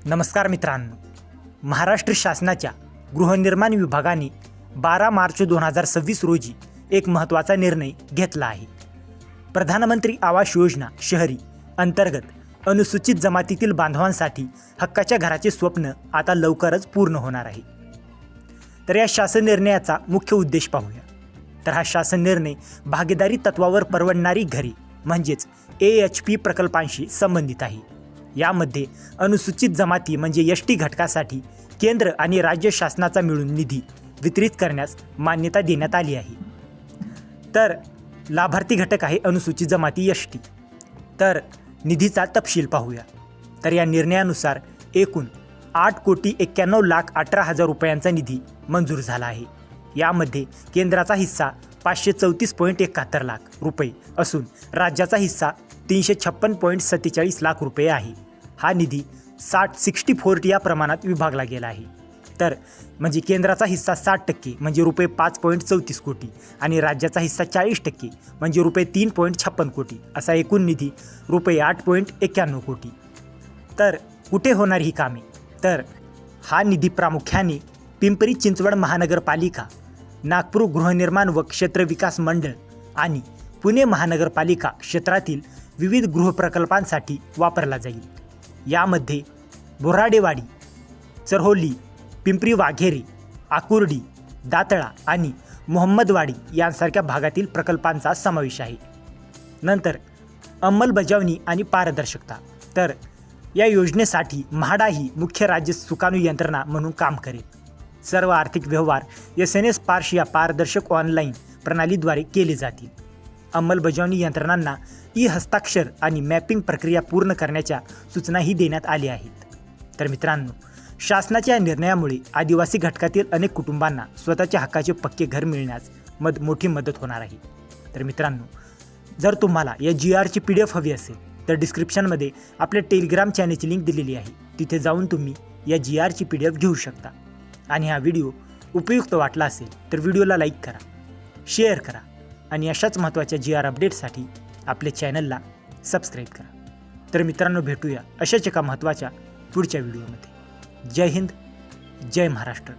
नमस्कार मित्रांनो, महाराष्ट्र शासनाच्या गृहनिर्माण विभागाने 12 मार्च 2026 रोजी एक महत्त्वाचा निर्णय घेतला आहे. प्रधानमंत्री आवास योजना शहरी अंतर्गत अनुसूचित जमातीतील बांधवांसाठी हक्काच्या घराचे स्वप्न आता लवकरच पूर्ण होणार आहे. तर या शासन निर्णयाचा मुख्य उद्देश पाहूया. तर हा शासन निर्णय भागीदारी तत्वावर परवडणारी घरे म्हणजेच AHP प्रकल्पांशी संबंधित आहे. यामध्ये अनुसूचित जमाती म्हणजे एसटी घटकासाठी केंद्र आणि राज्य शासनाचा मिळून निधी वितरित करण्यास मान्यता देण्यात आली आहे. तर लाभार्थी घटक आहे अनुसूचित जमाती एसटी. तर निधीचा तपशील पाहूया. तर या निर्णयानुसार एकूण 8,91,18,000 रुपयांचा निधी मंजूर झाला आहे. यामध्ये केंद्राचा हिस्सा 534.71 लाख रुपये असून राज्याचा हिस्सा 356.47 लाख रुपये आहे. हा निधी 60-60-40 या प्रमाणात विभागला गेला आहे. तर म्हणजे केंद्राचा हिस्सा 60% म्हणजे रुपये 5.34 कोटी आणि राज्याचा हिस्सा 40% म्हणजे रुपये 3.56 कोटी असा एकूण निधी रुपये 8.91 कोटी. तर कुठे होणार ही कामे? तर हा निधी प्रामुख्याने पिंपरी चिंचवड महानगरपालिका, नागपूर गृहनिर्माण व क्षेत्र विकास मंडळ आणि पुणे महानगरपालिका क्षेत्रातील विविध गृहप्रकल्पांसाठी वापरला जाईल. यामध्ये बोराडेवाडी, चरहोली, पिंपरी वाघेरे, आकुर्डी, दातळा आणि मोहम्मदवाडी यांसारख्या भागातील प्रकल्पांचा समावेश आहे. नंतर अंमलबजावणी आणि पारदर्शकता. तर या योजनेसाठी म्हाडा ही मुख्य राज्य सुकाणू यंत्रणा म्हणून काम करेल. सर्व आर्थिक व्यवहार SNS पार्श या पारदर्शक ऑनलाईन प्रणालीद्वारे केले जातील. अंमलबजावणी यंत्रणांना हस्ताक्षर आणि मॅपिंग प्रक्रिया पूर्ण करण्याच्या सूचनाही देण्यात आल्या आहेत. तर मित्रांनो, शासनाच्या या निर्णयामुळे आदिवासी घटकातील अनेक कुटुंबांना स्वतःच्या हक्काचे पक्के घर मिळण्यास मोठी मदत होणार आहे. तर मित्रांनो, जर तुम्हाला या GRची PDF हवी असेल तर डिस्क्रिप्शनमध्ये आपल्या टेलिग्राम चॅनेलची लिंक दिलेली आहे. तिथे जाऊन तुम्ही या GRची PDF घेऊ शकता. आणि हा व्हिडिओ उपयुक्त वाटला असेल तर व्हिडिओला लाईक करा, शेअर करा आणि अशाच महत्त्वाच्या GR अपडेटसाठी आपल्या चॅनलला सबस्क्राईब करा. तर मित्रांनो, भेटूया अशाच एका महत्त्वाच्या पुढच्या व्हिडिओमध्ये. जय हिंद, जय महाराष्ट्र.